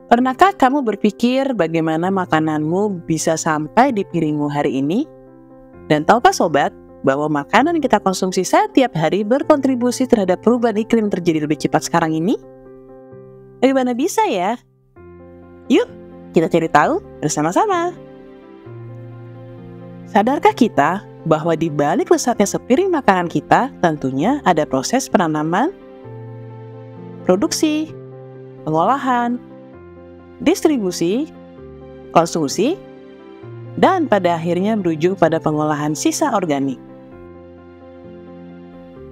Pernahkah kamu berpikir bagaimana makananmu bisa sampai di piringmu hari ini? Dan tahukah sobat, bahwa makanan yang kita konsumsi setiap hari berkontribusi terhadap perubahan iklim terjadi lebih cepat sekarang ini? Bagaimana bisa ya? Yuk, kita cari tahu bersama-sama. Sadarkah kita bahwa di balik lezatnya sepiring makanan kita tentunya ada proses penanaman, produksi, pengolahan, distribusi, konsumsi, dan pada akhirnya berujung pada pengolahan sisa organik.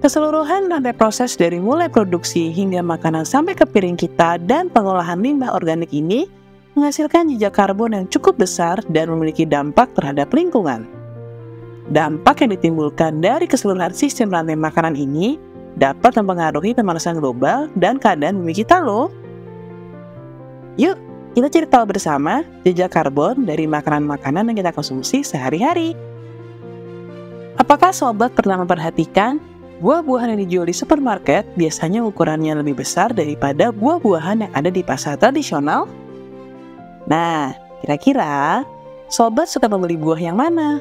Keseluruhan rantai proses dari mulai produksi hingga makanan sampai ke piring kita dan pengolahan limbah organik ini menghasilkan jejak karbon yang cukup besar dan memiliki dampak terhadap lingkungan. Dampak yang ditimbulkan dari keseluruhan sistem rantai makanan ini dapat mempengaruhi pemanasan global dan keadaan bumi kita loh. Yuk, kita cari tahu bersama jejak karbon dari makanan-makanan yang kita konsumsi sehari-hari. Apakah sobat pernah memperhatikan buah-buahan yang dijual di supermarket biasanya ukurannya lebih besar daripada buah-buahan yang ada di pasar tradisional? Nah, kira-kira sobat suka membeli buah yang mana?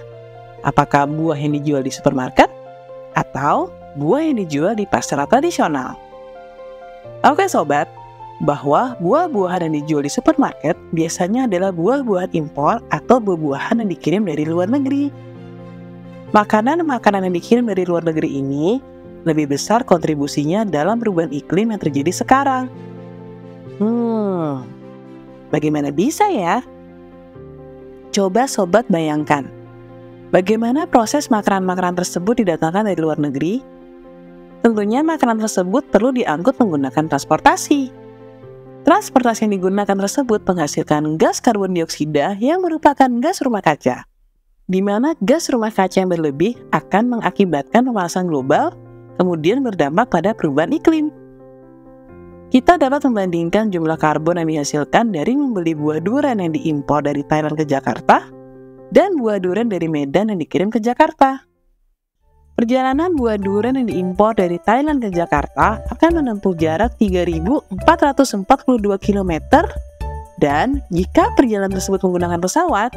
Apakah buah yang dijual di supermarket atau buah yang dijual di pasar tradisional? Oke sobat, bahwa buah-buahan yang dijual di supermarket biasanya adalah buah-buahan impor atau buah-buahan yang dikirim dari luar negeri. Makanan-makanan yang dikirim dari luar negeri ini lebih besar kontribusinya dalam perubahan iklim yang terjadi sekarang. Bagaimana bisa ya? Coba sobat bayangkan, bagaimana proses makanan-makanan tersebut didatangkan dari luar negeri? Tentunya makanan tersebut perlu diangkut menggunakan transportasi. Transportasi yang digunakan tersebut menghasilkan gas karbon dioksida yang merupakan gas rumah kaca, di mana gas rumah kaca yang berlebih akan mengakibatkan pemanasan global, kemudian berdampak pada perubahan iklim. Kita dapat membandingkan jumlah karbon yang dihasilkan dari membeli buah durian yang diimpor dari Thailand ke Jakarta dan buah durian dari Medan yang dikirim ke Jakarta. Perjalanan buah durian yang diimpor dari Thailand ke Jakarta akan menempuh jarak 3.442 km dan jika perjalanan tersebut menggunakan pesawat,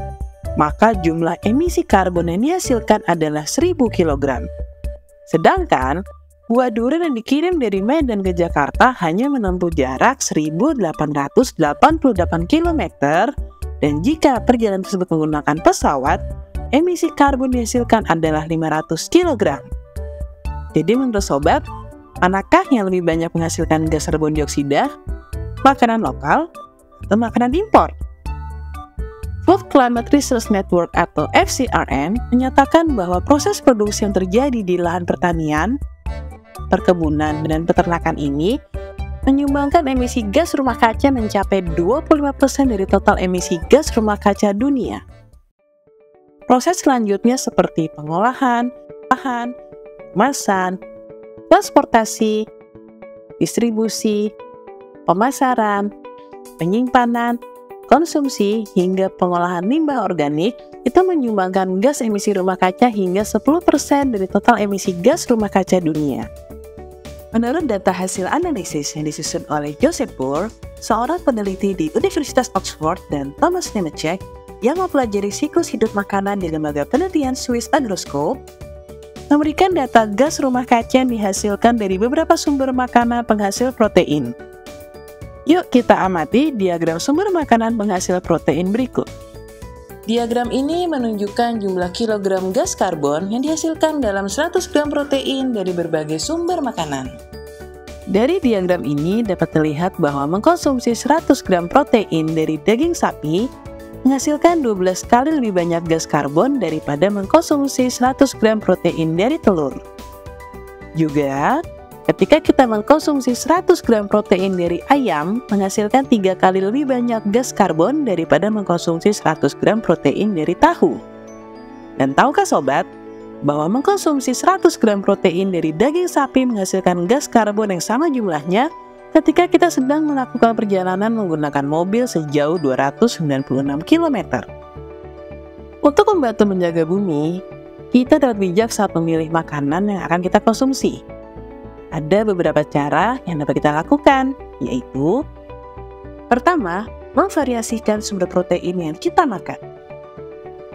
maka jumlah emisi karbon yang dihasilkan adalah 1.000 kg. Sedangkan, buah durian yang dikirim dari Medan ke Jakarta hanya menempuh jarak 1.888 km dan jika perjalanan tersebut menggunakan pesawat, emisi karbon dihasilkan adalah 500 kg. Jadi menurut sobat, manakah yang lebih banyak menghasilkan gas karbon dioksida? Makanan lokal atau makanan impor? Food Climate Research Network atau FCRN menyatakan bahwa proses produksi yang terjadi di lahan pertanian, perkebunan, dan peternakan ini menyumbangkan emisi gas rumah kaca mencapai 25% dari total emisi gas rumah kaca dunia. Proses selanjutnya seperti pengolahan, bahan, kemasan, transportasi, distribusi, pemasaran, penyimpanan, konsumsi, hingga pengolahan limbah organik itu menyumbangkan gas emisi rumah kaca hingga 10% dari total emisi gas rumah kaca dunia. Menurut data hasil analisis yang disusun oleh Joseph Bohr, seorang peneliti di Universitas Oxford, dan Thomas Nemecek yang mempelajari siklus hidup makanan di lembaga penelitian Swiss Agroscope, memberikan data gas rumah kaca yang dihasilkan dari beberapa sumber makanan penghasil protein. Yuk kita amati diagram sumber makanan penghasil protein berikut. Diagram ini menunjukkan jumlah kilogram gas karbon yang dihasilkan dalam 100 gram protein dari berbagai sumber makanan. Dari diagram ini dapat terlihat bahwa mengkonsumsi 100 gram protein dari daging sapi menghasilkan 12 kali lebih banyak gas karbon daripada mengkonsumsi 100 gram protein dari telur. Juga, ketika kita mengkonsumsi 100 gram protein dari ayam, menghasilkan 3 kali lebih banyak gas karbon daripada mengkonsumsi 100 gram protein dari tahu. Dan tahukah sobat, bahwa mengkonsumsi 100 gram protein dari daging sapi menghasilkan gas karbon yang sama jumlahnya ketika kita sedang melakukan perjalanan menggunakan mobil sejauh 296 km. Untuk membantu menjaga bumi, kita dapat bijak saat memilih makanan yang akan kita konsumsi. Ada beberapa cara yang dapat kita lakukan, yaitu: pertama, memvariasikan sumber protein yang kita makan.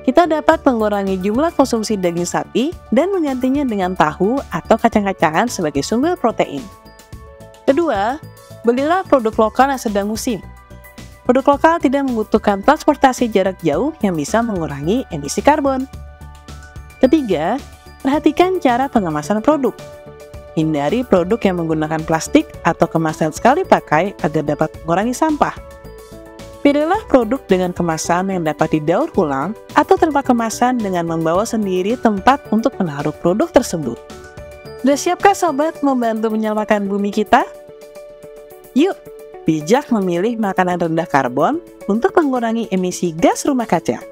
Kita dapat mengurangi jumlah konsumsi daging sapi dan menggantinya dengan tahu atau kacang-kacangan sebagai sumber protein. Kedua, belilah produk lokal yang sedang musim. Produk lokal tidak membutuhkan transportasi jarak jauh yang bisa mengurangi emisi karbon. Ketiga, perhatikan cara pengemasan produk. Hindari produk yang menggunakan plastik atau kemasan sekali pakai agar dapat mengurangi sampah. Pilihlah produk dengan kemasan yang dapat didaur ulang atau tanpa kemasan dengan membawa sendiri tempat untuk menaruh produk tersebut. Sudah siapkah sobat membantu menyelamatkan bumi kita? Yuk, bijak memilih makanan rendah karbon untuk mengurangi emisi gas rumah kaca.